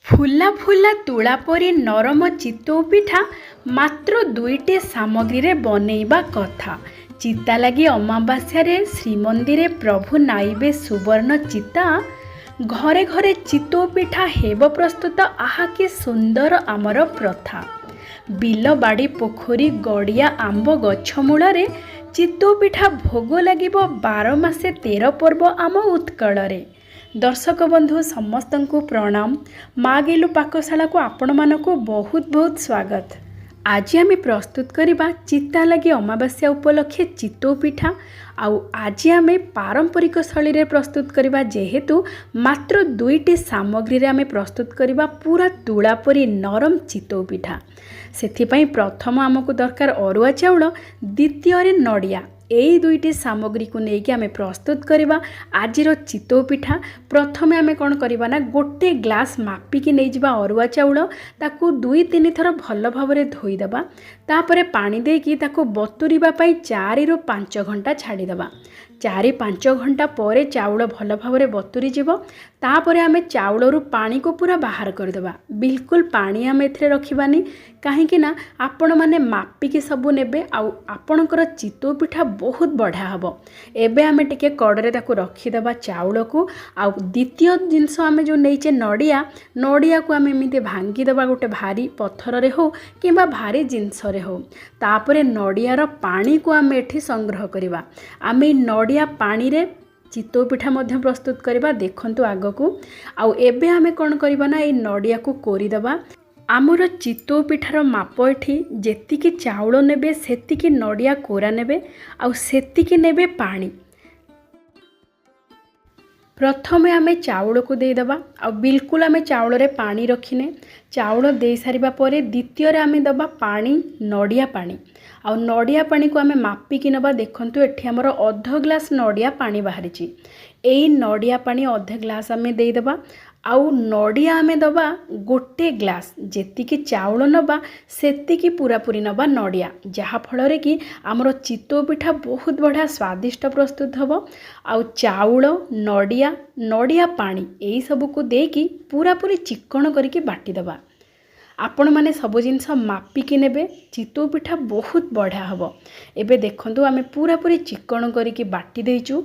फुला फुला तुला परी नरम चितौ पिठा मात्र दुईटी सामग्री रे बनैबा कथा। चिता लगी अमावास्या रे श्रीमंदिरे प्रभु नाइबे सुवर्ण चिता। घरे घरे चितौ पिठा हेब प्रस्तुत। आहा कि सुंदर आमर प्रथा। बिल बाड़ी पोखरी गड़िया आंब गछ मूलरे चितौ पिठा भोग लागिबो 12 मासे 13 पर्व आम उत्कल रे। दर्शक बंधु समस्त को प्रणाम। माँ गेलु पाकशाला को आपण मानक बहुत बहुत स्वागत। आज आम प्रस्तुत करवा चिता लगी अमावास्या उपलक्षे चितौ पिठा। आज आम पारंपरिक शैली रे प्रस्तुत करवा जेहेतु मात्र दुईटी सामग्री रे आम प्रस्तुत करवा पूरा तुला परी नरम चितौ पिठा। सेथिपाई प्रथम आमको दरकार अरुआ चाउल, द्वितीय रे नड़िया। यही दुईटी सामग्री को लेकिन आम प्रस्तुत करवा आजिर चितौ पिठा। प्रथमे आम कौन करवा ना गोटे ग्लास मापिकी नहीं जावा अरुआ चाउल, ताकू 2-3 थर भल भाव धोईदेवा। तापर पानी देकी ताकू बतुरिबा पाई 4 ରୁ 5 घंटा छाड़ीदेवा। 4-5 घंटा पर चाउल भल भाव बतुरी जीव। तापर आम चाउलरू पानी को पूरा बाहर करदेवा। बिल्कुल पानी आम एथिरे रखिबानी, कहीं आपण मैंने मापिकी सबू ने आपणकर चितौ पिठा बहुत बढ़िया हम। एबे आम टिके कड़े ताकू रखीदेवा चाउल को। आउ द्वितीय जिनस आम जो नहींचे नड़िया, नड़िया को आम एमती भांगीदेवा गोटे भारी पत्थर रे हो कि भारी जिनस रे हो। तापर नड़ियार पानी को आम एठी संग्रह करवा। आम नड़िया पानी रे चितौ पिठा मध्य प्रस्तुत करवा। देखंतु आगकू आउ एबे आमे कौन करवा ना ये नड़िया को कोरीदेवा। आमर चितौ पिठार माप एठी जेतिकी चाउल नेबे सेतिकी नड़िया कोरा नेबे आउ सेतिकी नेबे पानी। प्रथमे आमे चाउल को देदेबा। आ बिल्कुल आमे चाउल रे पानी रखिने। चाउल दे सारिबा परे द्वितीय रे आमे दबा पानी, नड़िया पानी। आ नड़िया पानी को आमे मापिकी नबा। देखंतु एठी हमर अर्ध ग्लास नड़िया पानी बाहरिची। एई नड़िया पानी अर्ध ग्लास आमे देदेबा। आउ नड़िया आमे दबा गोटे ग्लास। जेतिकी चाउल नबा सेतिकी पूरा पूरी नबा नड़िया, जहा फल कि आमर चितौ पिठा बहुत बढ़िया स्वादिष्ट प्रस्तुत हम। आउ चाउल, नड़िया, नड़िया पानी यही सबू को देकी पूरा पूरी चिक्कण करके बाटीदेवा। आपण माने सब जिनस मापिकी नेबे। चितौ पिठा बहुत बढ़िया हम। एबे देखंतु आमे पूरा पूरी चिक्कण करके बाटी देइचु।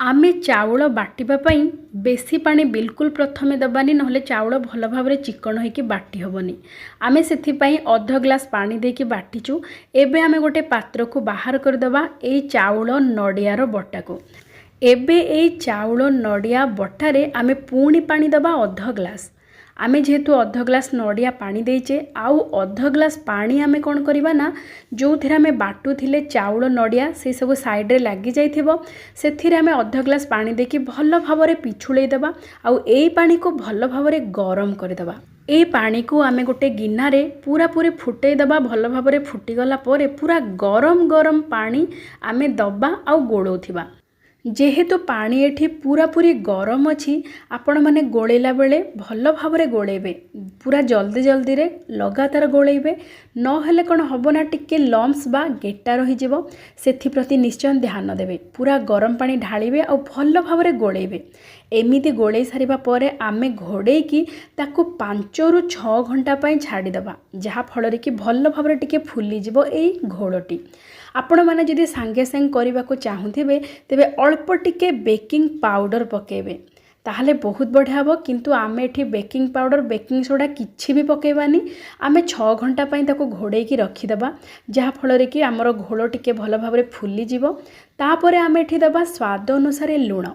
आमे चाउल बाटिबा पई बेसी पानी बिल्कुल प्रथमे दबानी, नहले चाउल भल भाव चिक्कण होइकी बाटी हबनी। आमे सेथि पई अर्ध ग्लास पानी देकी बाटीचु। एबे आमे गोटे पात्र को बाहर कर दबा एई चाउल नड़ियार बटा को। एबे एई चाउल नड़िया बटारे आमे पुणी पानी दबा अर्ध ग्लास। आमे जेहेतु अर्ध ग्लास नड़िया पानी देचे, आउ अर्ध ग्लास पानी आमे कौन करवा ना जो थिरे आमे बाटू थिले चाउल नड़िया से सब साइड रे लागी जाइथिबो, सेथिरे आमे अर्ध ग्लास पानी देकी भल भाव पिछुड़े देबा। आउ एई पानी को भल भाव गरम कर देबा। ए पानी को आमे गोटे गिन्ना रे पूरा पूरी फुटै दबा। भल भाव फुटी गला परे पूरा गरम गरम पानी आमे दबा आउ गोळौथिबा। जेहेतु पानी एठी पूरा पूरी गरम अच्छी, आपण माने गोलेला बेले भल भाव गोलेबे। पूरा जल्दी जल्दी रे लगातार गोलेबे, नहेले कौन हम ना टिके लम्स बा गेटा रही जीवो। सेथि प्रति निश्चय ध्यान देबे। पूरा गरम पानी ढालिबे और भल भाव गोलेबे। एमिति गोले सारिबा परे आमे घोड़ेकी ताकू 5 ରୁ 6 घंटा पाई छाड़ीदेबा, जहा फल कि भल भाव टिके फुली जीवो एई घोड़टी। आपण माने जदि सांगे सांगे करने को चाहूथिबे तेबे अल्प टिके बेकिंग पाउडर पकेबे, ताहले बहुत बढ़िया हम। किंतु आमे एठी बेकिंग पाउडर, बेकिंग सोडा किछि भी पकेबानी। आमे 6 घंटा पाई ताको घोड़ेकी रखीदेबा, जहा फल कि आमर घोल टिके भल भाव फुली जीवो। तापरे आमे एठी देबा स्वाद अनुसार लुण।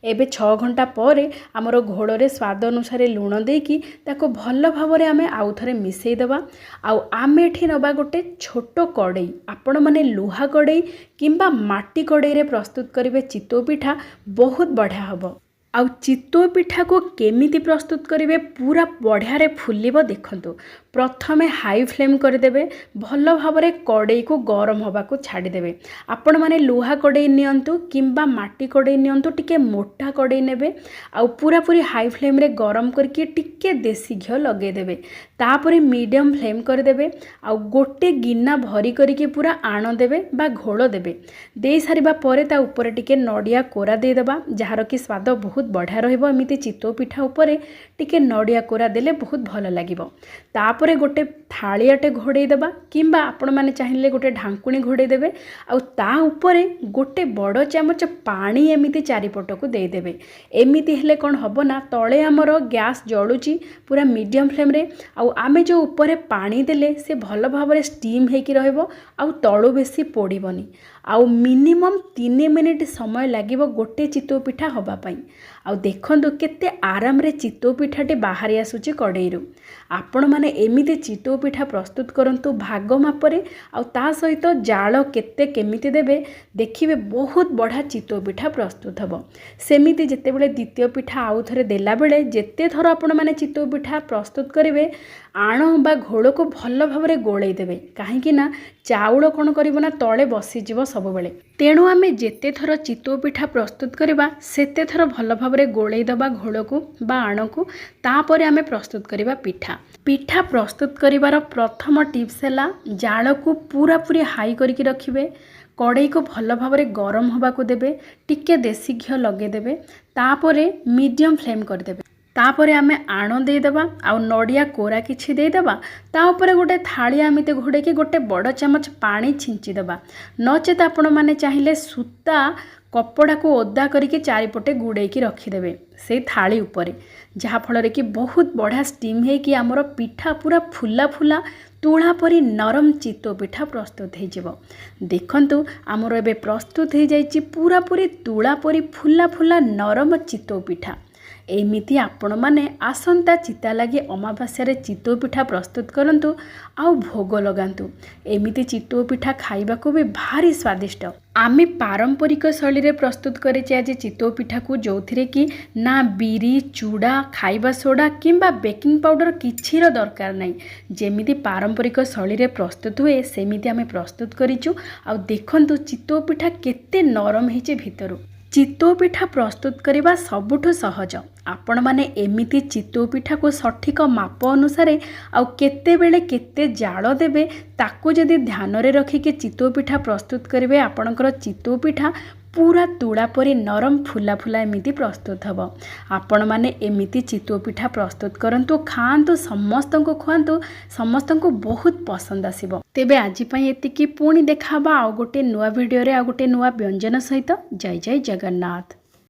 एबे 6 घंटा पर आमर घोड़े स्वाद अनुसार लुण देकी ताको भल भाव आमे आउ थरे मिसई देबा। आउ आमे एठी नबा गोटे छोट कड़ई। आपण माने लुहा कड़ई किंबा माटी कड़ई रे प्रस्तुत करिवे चितौ पिठा, बहुत बढ़िया हबो। आउ चितौ पिठा को केमिति प्रस्तुत करिवे पूरा बढ़िया रे फुलिबो। देखंतु प्रथमे हाई फ्लेम करदेबे। भल भाव कड़ई को गरम होबा को छाड़ी देबे। आपण माने लुहा कड़ई नियंतु किंबा माटी कड़ई नियंतु, टिके मोटा कड़ई नेबे। आउ पूरा पूरी हाई फ्लेम रे गरम करके टिके देसी घियो लगे देबे। तापरे मीडियम फ्लेम करदेबे। आउ गोटे गिन्ना भरी करके पूरा आण देबे बा घोल देबे। दे सारिबा परे ता ऊपर टिके नड़िया कोरा दे देबा, जार कि स्वाद बहुत बहुत बढ़िया रहिबो। एमिति चितौ पिठा उपरे टिके नड़िया कोरा देले बहुत भल लागिबो। तापरे गोटे थालियाटे घोड़े देबा किंबा आपण माने चाहिए गोटे ढांकुणी घोड़े देबे आउ ता उपरे गोटे बड़ चामच पानी एमिति चारिपट को दे देबे। एमिति हेले कोन हबो ना तळे हमर गैस जळुची पूरा मीडियम फ्लेम रे आउ आमे जो उपरे पानी देले से भल भाबरे स्टीम हेकी रहइबो आउ तळु बेसी पोड़ीबनी। आउ मिनिमम 3 मिनिट समय लागिबो गोटे चितौ पिठा हबा पई। आउ देखंतु केते आराम रे चितौ पिठाटे बाहरी आसुची कड़ेईरु। आपण माने एमिति चितौ पिठा प्रस्तुत करंतु भाग मापरे आउ ता सहित जाळ केते केमिति देबे देखिबे बहुत बढ़िया चितौ पिठा प्रस्तुत हबो। सेमिति जेतेबेले द्वितीय पिठा आउ थरे देला बेले जेते थर आपण माने चितौ पिठा प्रस्तुत करिवे आण बा घोड़ को भल भाबरे गोळेई देबे। काहेकि ना चाउଳ कोन करिवो ना तळे बसी जिवो सब बेले। तेणु आमे जेते थर चितौ पिठा प्रस्तुत करिबा सेते थर भल भाबरे गोळेई दबा घोड़ को बा आण को। तापरे आमे प्रस्तुत करिबा पिठा। पिठा प्रस्तुत करिवार प्रथम टिप्स हैला जाळ को पूरा पूरी हाई करके रखिबे। कड़ाई को भल भाबरे गरम होबा को देबे। टिके देसी घी लगे देबे। तापरे मीडियम फ्लेम कर देबे। तापरे आमे आण दे देबा आउ नड़िया कोरा किछि दे देबा। ता ऊपर गोटे थाली आमिते घोड़े के गोटे बड़ चामच पानी छिंची देबा। नचेत आपण माने चाहिए सूता कपड़ा को ओदा करके चारिपटे गुड़े की रखिदेवे से थाली उपरे, जहा फल कि बहुत बढ़िया स्टीम है कि आमर पिठा पूरा फुला फुला तुला परी नरम चितौ पिठा प्रस्तुत हो। देखंतु आमर एबे प्रस्तुत हो जाइए पूरा पूरी तुला परी फुला फुला नरम चितौ पिठा। एमिति आपण माने आसंता चिता लगे अमावास्या चितौ पिठा प्रस्तुत करंतु आउ भोग लगांतु। एमिति चितौ पिठा खाइबा को भी भारी स्वादिष्ट। आमे पारंपरिक शैली रे प्रस्तुत करेचे आज चितौ पिठा को, जो थिरे कि ना बिरी चूड़ा खाइबा सोडा किंबा बेकिंग पाउडर किछिर दरकार नहीं। जेमिति पारंपरिक शैली रे प्रस्तुत हुए सेमिति आमे प्रस्तुत करिचु। आ देखंतु चितौ पिठा केते नरम हेचे भितरु। चितौ पिठा प्रस्तुत करने सबुठु सहज। आपण माने एमिति चितौ पिठा को सठिक माप अनुसार आउ केते बेले केते जाळ देबे ताकू जदि ध्यान रे रखिके चितौ पिठा प्रस्तुत करेंगे आपणकर चितौ पिठा पूरा तुला परी नरम फुला फुला एमिति प्रस्तुत हबो। आपण माने एमिति चितौ पिठा प्रस्तुत करंतु खांतु समस्त को खुआंतु समस्त को बहुत पसंद आसीबो। तेबे आजि पई एतिकी पुणी देखाबा आ गोटे नुआ वीडियो रे आ गोटे नुआ व्यंजन सहित। जय जय जगन्नाथ।